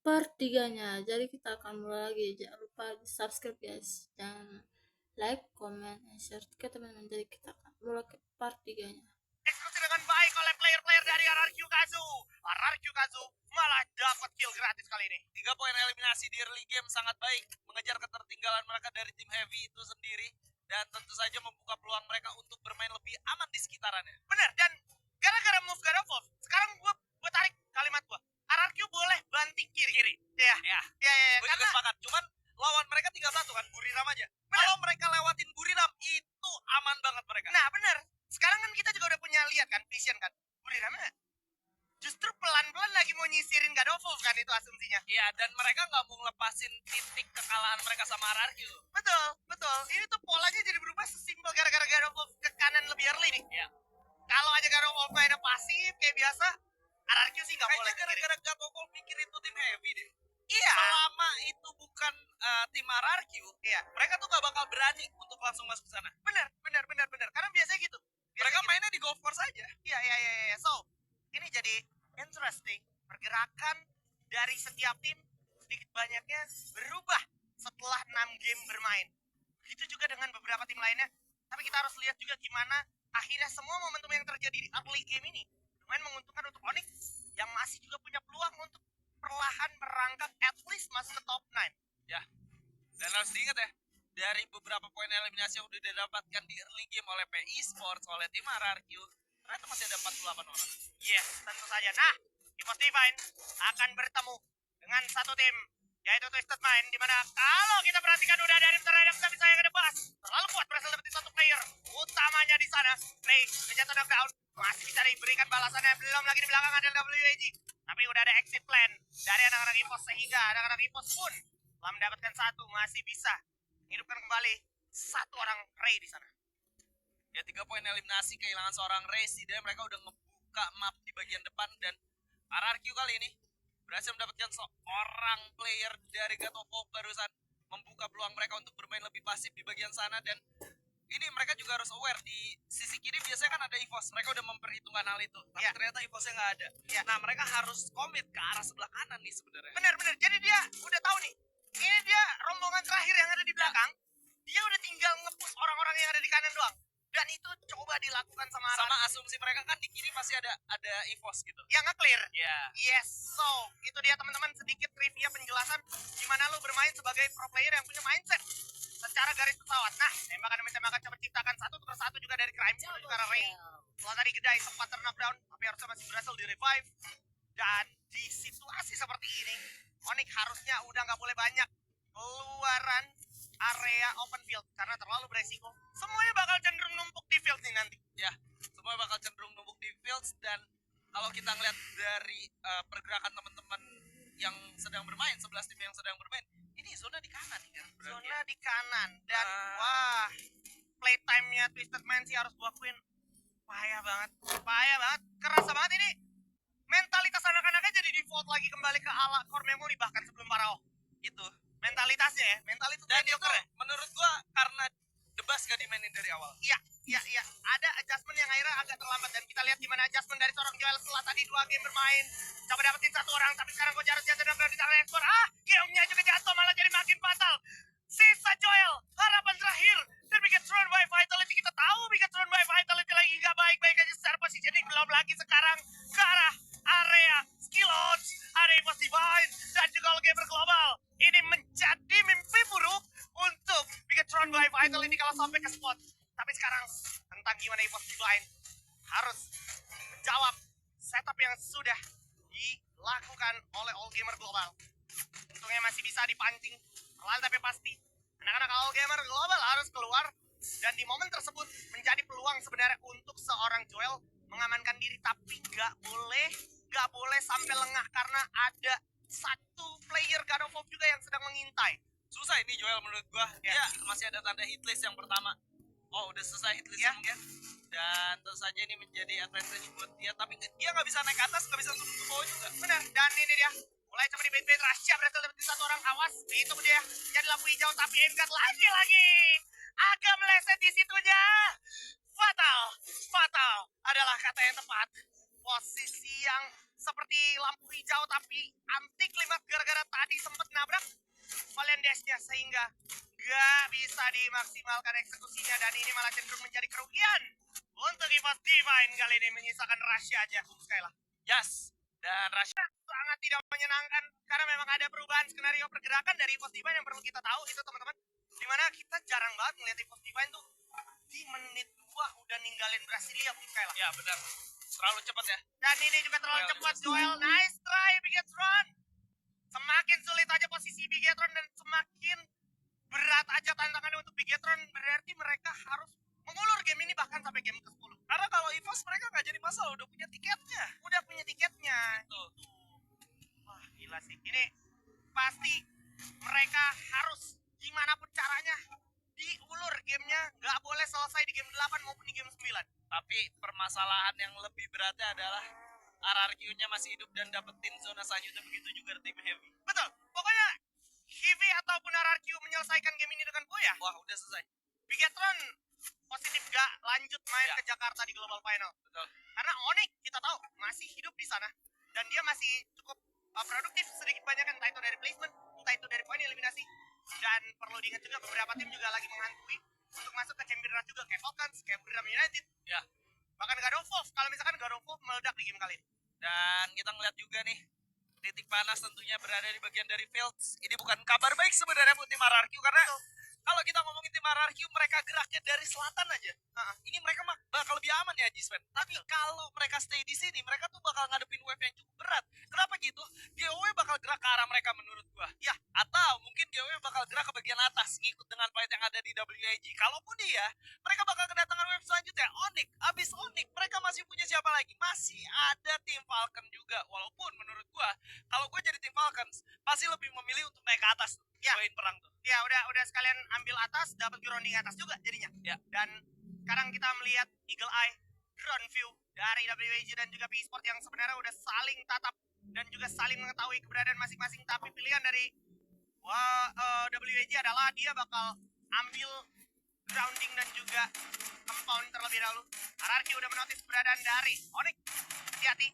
part 3-nya. Jadi kita akan mulai lagi. Jangan lupa di subscribe guys. Jangan like, comment, dan share ke teman-teman. Jadi kita akan mulai ke part 3-nya. Eksekusi dengan baik oleh player-player dari RRQ Kazu. RRQ Kazu malah dapat kill gratis kali ini. 3 poin eliminasi di early game sangat baik, mengejar ketertinggalan mereka dari tim heavy itu sendiri, dan tentu saja membuka peluang mereka untuk bermain lebih aman di sekitarannya. Bener, dan gara-gara move God of War, sekarang gue tarik kalimat gue. RRQ boleh banting kiri. Ya. Gue juga sepakat. Cuman lawan mereka tinggal satu kan, Buriram aja. Kalau mereka lewatin Buriram, itu aman banget mereka. Nah, bener. Sekarang kan kita juga udah punya lihat kan, vision kan. Buriram justru pelan-pelan lagi mau nyisirin God of War kan, itu asumsinya. Iya, dan mereka nggak mau ngelepasin titik kekalahan mereka sama RRQ. Betul. Ini tuh polanya jadi berubah sesimpel gara-gara God of War ke kanan lebih early nih. Iya. Kalau aja God of War mainnya pasif kayak biasa, RRQ sih nggak boleh. Gara-gara God of War mikir itu tim heavy deh. Iya. Selama itu bukan tim RRQ, iya, mereka tuh gak bakal berani untuk langsung masuk ke sana. Bener. Karena biasanya gitu. Mereka mainnya di golf course aja. Iya. So, ini jadi interesting. Pergerakan dari setiap tim sedikit banyaknya berubah setelah 6 game bermain. Begitu juga dengan beberapa tim lainnya. Tapi kita harus lihat juga gimana akhirnya semua momentum yang terjadi di early game ini lumayan menguntungkan untuk Onyx yang masih juga punya peluang untuk perlahan merangkak at least masuk ke top 9. Ya, dan harus diingat ya, dari beberapa poin eliminasi yang udah didapatkan di early game oleh PI Sports, oleh tim RRQ, ternyata masih ada 48 orang. Yes, tentu saja. Nah, EVOS Divine akan bertemu dengan satu tim, yaitu Twisted Mind, dimana kalau kita perhatikan udah dari terhadap bisa yang ada Bas, terlalu kuat berhasil dapetin satu player utamanya di sana. Ray menjatuh knockdown, masih bisa diberikan balasannya, belum lagi di belakang ada WAG, tapi udah ada exit plan dari anak-anak EVOS, sehingga anak-anak EVOS pun telah mendapatkan satu, masih bisa menghidupkan kembali satu orang Ray di sana. Ya, 3 poin eliminasi, kehilangan seorang Ray, setidaknya mereka udah ngebuka map di bagian depan, dan RRQ kali ini berhasil mendapatkan seorang player dari God of War barusan, membuka peluang mereka untuk bermain lebih pasif di bagian sana. Dan ini mereka juga harus aware, di sisi kiri biasanya kan ada EVOS, mereka udah memperhitungkan hal itu, tapi ternyata EVOSnya nggak ada. Nah, mereka harus komit ke arah sebelah kanan nih sebenarnya. Bener, jadi dia udah tahu nih, ini dia rombongan terakhir yang ada di belakang, dia udah tinggal nge-push orang-orang yang ada di kanan doang. Dan itu coba dilakukan sama asumsi mereka kan di kiri masih ada EVOS gitu yang nge-clear. Yes, so itu dia teman-teman, sedikit trivia penjelasan gimana lo bermain sebagai pro player yang punya mindset secara garis pesawat. Nah, tembakan demi tembakan coba ciptakan satu terus satu juga dari Crime menuju ke arah Ray. Setelah tadi Gedai sempat knockdown, tapi harusnya masih berhasil di revive. Dan di situasi seperti ini, Onyx harusnya udah nggak boleh banyak keluaran area open field karena terlalu beresiko. Semuanya bakal cenderung numpuk di field nih nanti. Ya, semuanya bakal cenderung numpuk di field. Dan kalau kita ngeliat dari pergerakan teman-teman yang sedang bermain, 11 tim yang sedang bermain, ini zona di kanan kan? Zona di kanan. Dan wah, playtime-nya Twisted Mind sih harus gua akuin payah banget, kerasa banget ini. Mentalitas anak-anaknya jadi default lagi kembali ke ala core memory bahkan sebelum Parao. Itu mentalitasnya ya, mentalitas dan itu ya. Menurut gua karena The Bus gak dimainin dari awal. Iya. Ada adjustment yang akhirnya agak terlambat, dan kita lihat gimana adjustment dari seorang Joel setelah tadi 2 game bermain. Coba dapetin satu orang, tapi sekarang kok jarang jatuh dan berarti cara ekspor. Kiongnya juga jatuh, malah jadi makin fatal. Sisa Joel, harapan terakhir. Dan Bigatron by Vitality, kita tahu Bigatron by Vitality lagi gak baik-baik aja secara positioning. Belum lagi sekarang ke arah area skill odds, ada EVOS Divine, dan juga All Gamer Global. Ini menjadi mimpi buruk untuk Bigatron by Vitality kalau sampai ke spot. Tapi sekarang tentang gimana EVOS Divine harus menjawab setup yang sudah dilakukan oleh All Gamer Global. Untungnya masih bisa dipancing, perlahan tapi pasti. Anak-anak All Gamer Global harus keluar, dan di momen tersebut menjadi peluang sebenarnya untuk seorang Joel mengamankan diri, tapi nggak boleh sampai lengah karena ada satu player God of War juga yang sedang mengintai. Susah ini Joel menurut gua. Ya, masih ada tanda hitlist yang pertama. Oh, udah selesai hitlistnya mungkin. Dan tentu saja ini menjadi advantage buat dia, tapi dia nggak bisa naik ke atas, nggak bisa turun ke bawah juga. Benar, dan ini dia. Mulai coba di bait-bait Rasya, berhasil dapetin satu orang, awas. Itu dia, jadi lampu hijau, tapi Engat lagi. Agak meleset di situnya. Fatal adalah kata yang tepat. Posisi yang seperti lampu hijau tapi anti klimaks gara-gara tadi sempat nabrak Valiant Dash-nya sehingga nggak bisa dimaksimalkan eksekusinya dan ini malah cenderung menjadi kerugian untuk EVOS Divine kali ini menyisakan Rasha aja Skyla. Yes, dan Rasha sangat tidak menyenangkan karena memang ada perubahan skenario pergerakan dari EVOS Divine yang perlu kita tahu itu teman-teman, dimana kita jarang banget melihat EVOS Divine tuh di menit 2 udah ninggalin Brasilia Skyla. Ya benar, terlalu cepat ya. Dan ini juga terlalu cepat Joel. Nice try Bigetron. Semakin sulit aja posisi Bigetron dan semakin berat aja tantangannya untuk Bigetron. Berarti mereka harus mengulur game ini bahkan sampai game ke-10. Karena kalau EVOS mereka nggak jadi masalah, udah punya tiketnya. Udah punya tiketnya. Tuh. Wah gila sih. Ini pasti mereka harus gimana pun caranya diulur gamenya. Nggak boleh selesai di game 8 maupun di game 9. Tapi permasalahan yang lebih beratnya adalah RRQ-nya masih hidup dan dapetin zona selanjutnya, begitu juga tim Heavy. Betul. Pokoknya Heavy ataupun RRQ menyelesaikan game ini dengan goyah. Wah, udah selesai. Bigetron positif gak lanjut main ke Jakarta di Global Final. Betul. Karena Onyx kita tahu masih hidup di sana dan dia masih cukup produktif sedikit banyak, entah itu dari placement, entah itu dari poin eliminasi. Dan perlu diingat juga beberapa tim juga lagi menghantui untuk masuk ke Champion Rush juga, kayak Falcons, kayak Buram United. Ya. Bahkan God of Wolf, kalau misalkan God of Wolf meledak di game kali ini. Dan kita ngeliat juga nih, titik panas tentunya berada di bagian dari Fields. Ini bukan kabar baik sebenarnya buat tim RRQ, karena kalau kita ngomongin tim RRQ, mereka geraknya dari selatan aja. Ini mereka bakal lebih aman ya, Jispen. Tapi kalau mereka stay di sini, mereka tuh bakal ngadepin wave yang cukup berat. Kenapa gitu? GOW bakal gerak ke arah mereka menurut gua. Ya, atau mungkin GOW bakal gerak ke bagian atas, ngikut dengan fight yang ada di WAG. Kalaupun dia, mereka bakal kedatangan wave selanjutnya. Onyx, abis Onyx, mereka masih punya siapa lagi? Masih ada tim Falcon juga. Walaupun menurut gua, kalau gua jadi tim Falcons, pasti lebih memilih untuk naik ke atas. Ya, perang tuh. Ya, udah sekalian ambil atas, dapat grounding atas juga jadinya. Ya. Dan sekarang kita melihat Eagle Eye ground view dari WAG dan juga P-Sport yang sebenarnya udah saling tatap dan juga saling mengetahui keberadaan masing-masing. Tapi pilihan dari WAG adalah dia bakal ambil grounding dan juga compound terlebih dahulu. RRQ udah menotis keberadaan dari Onyx. Hati-hati,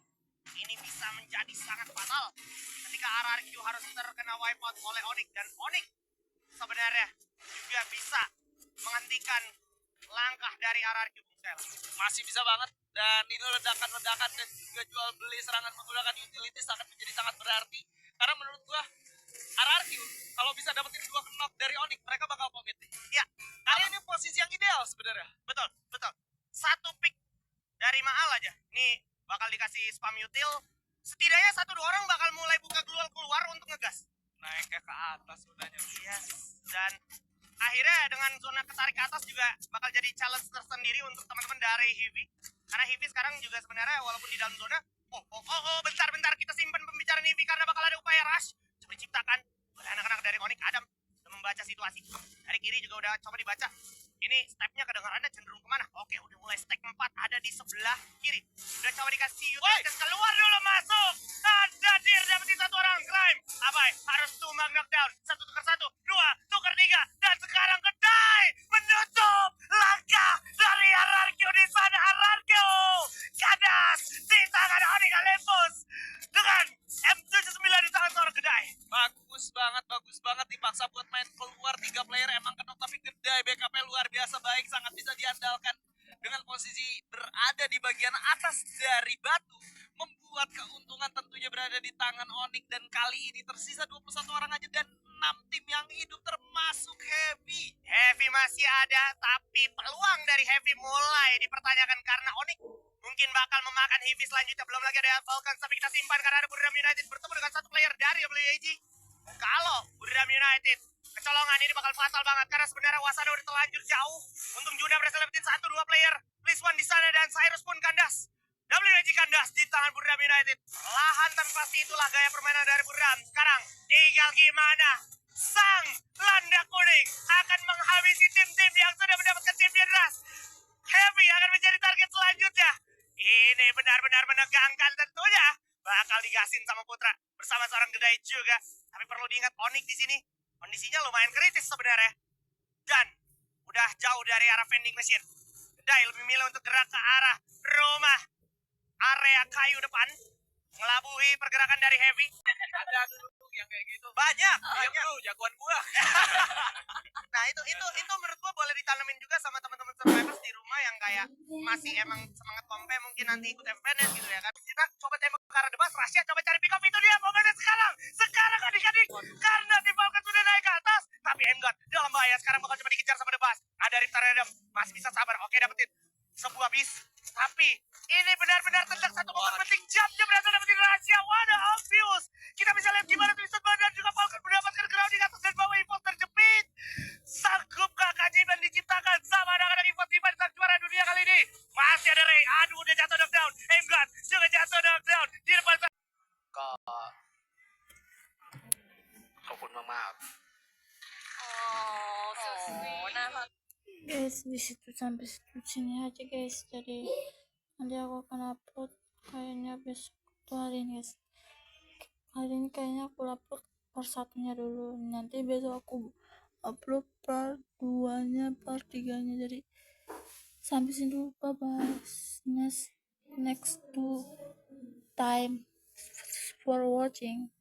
ini bisa menjadi sangat fatal ketika RRQ harus terkena wipeout oleh Onyx, dan Onyx sebenarnya juga bisa menghentikan langkah dari RRQ. Masih bisa banget, dan ini ledakan-ledakan dan juga jual beli serangan menggunakan utilities akan menjadi sangat berarti, karena menurut gua RRQ kalau bisa dapetin 2 knock dari Onyx, mereka bakal komit. Ya, karena ini posisi yang ideal sebenarnya. Betul. Satu pick dari Maal aja, nih bakal dikasih spam util. Setidaknya 1-2 orang bakal mulai buka keluar untuk ngegas. Naiknya ke atas udahnya. Yes. Dan akhirnya dengan zona ketarik ke atas juga bakal jadi challenge tersendiri untuk teman-teman dari Heavy. Karena Heavy sekarang juga sebenarnya walaupun di dalam zona, bentar kita simpan pembicaraan Heavy karena bakal ada upaya rush coba diciptakan oleh anak-anak dari Onyx. Adam udah membaca situasi. Dari kiri juga udah coba dibaca. Ini stepnya kedengarannya cenderung kemana? Oke, udah mulai stack 4 ada di sebelah kiri. Udah coba dikasih utilitas keluar dulu masuk. Ada dir dapetin 1 orang crime. Abai harus tumbang knockdown. 1 tukar 1, 2 tukar 3, dan sekarang kedai menutup langkah dari RRQ di sana. RRQ ganas di tangan Onyx Olympus dengan M79 di tangan seorang kedai. Bagus banget dipaksa buat main keluar 3 player emang kena, tapi kedai backupnya luar biasa baik, sangat bisa diandalkan dengan posisi berada di bagian atas dari batu, membuat keuntungan tentunya berada di tangan Onyx. Dan kali ini tersisa 21 orang aja dan 6 tim yang hidup termasuk Heavy masih ada, tapi peluang dari Heavy mulai dipertanyakan karena Onyx mungkin bakal memakan Heavy selanjutnya. Belum lagi ada Falcons, tapi kita simpan karena ada Buram United bertemu dengan 1 player dari WAG. Kalau Buram United kecolongan ini bakal fatal banget karena sebenarnya Wasana udah terlanjur jauh. Untung Juna berhasil dapetin 1-2 player. Please One di sana dan Cyrus pun kandas. WAG kandas di tangan Buram United. Lahan tapi pasti itulah gaya permainan dari Buram. Sekarang tinggal gimana sang landak kuning akan menghabisi tim-tim yang sudah mendapatkan Champion Rush. Heavy akan menjadi target selanjutnya. Ini benar-benar menegangkan tentunya. Bakal digasin sama Putra bersama seorang kedai juga. Tapi perlu diingat Onyx di sini kondisinya lumayan kritis sebenarnya. Dan udah jauh dari arah vending machine. Kedai lebih milih untuk gerak ke arah rumah area kayu depan. Ngelabuhi pergerakan dari Heavy. Ada dulu yang kayak gitu. Banyak. Iya bro, jagoan gua. Nah itu menurut gua boleh ditanemin juga sama teman-teman survivors di rumah yang kayak masih emang semangat kompe, mungkin nanti ikut FPNS gitu ya kan. Kita coba tembak ke arah debas, Rasya coba cari pick up, itu dia momennya sekarang adik-adik, karena tim Falcon sudah naik ke atas, tapi Emgat dalam bahaya sekarang, bakal coba dikejar sama debas. Ada Riptar Redem, masih bisa sabar, oke dapetin sebuah bis, tapi ini benar-benar tentang satu momen penting. Jam berhasil dapetin Rasya, wadah obvious. Kita bisa lihat gimana Twisted Band dan juga Falcon mendapatkan grounding atas dan bawah Evo terjepit. Sanggupkah keajaiban diciptakan sama anak-anak Evo Tiban sang juara dunia kali ini? Masih ada Ray, aduh udah jatuh knockdown. Aimgun juga jatuh knockdown di depan. Kau maaf. Oh, so sweet. Guys, di situ sampai situ sini aja guys. Jadi nanti aku akan upload kayaknya besok atau hari ini guys. Hari ini kayaknya aku upload part satunya dulu, nanti besok aku upload part 2 nya, part 3 nya. Jadi sampai sini dulu, bye bye, next to time for watching.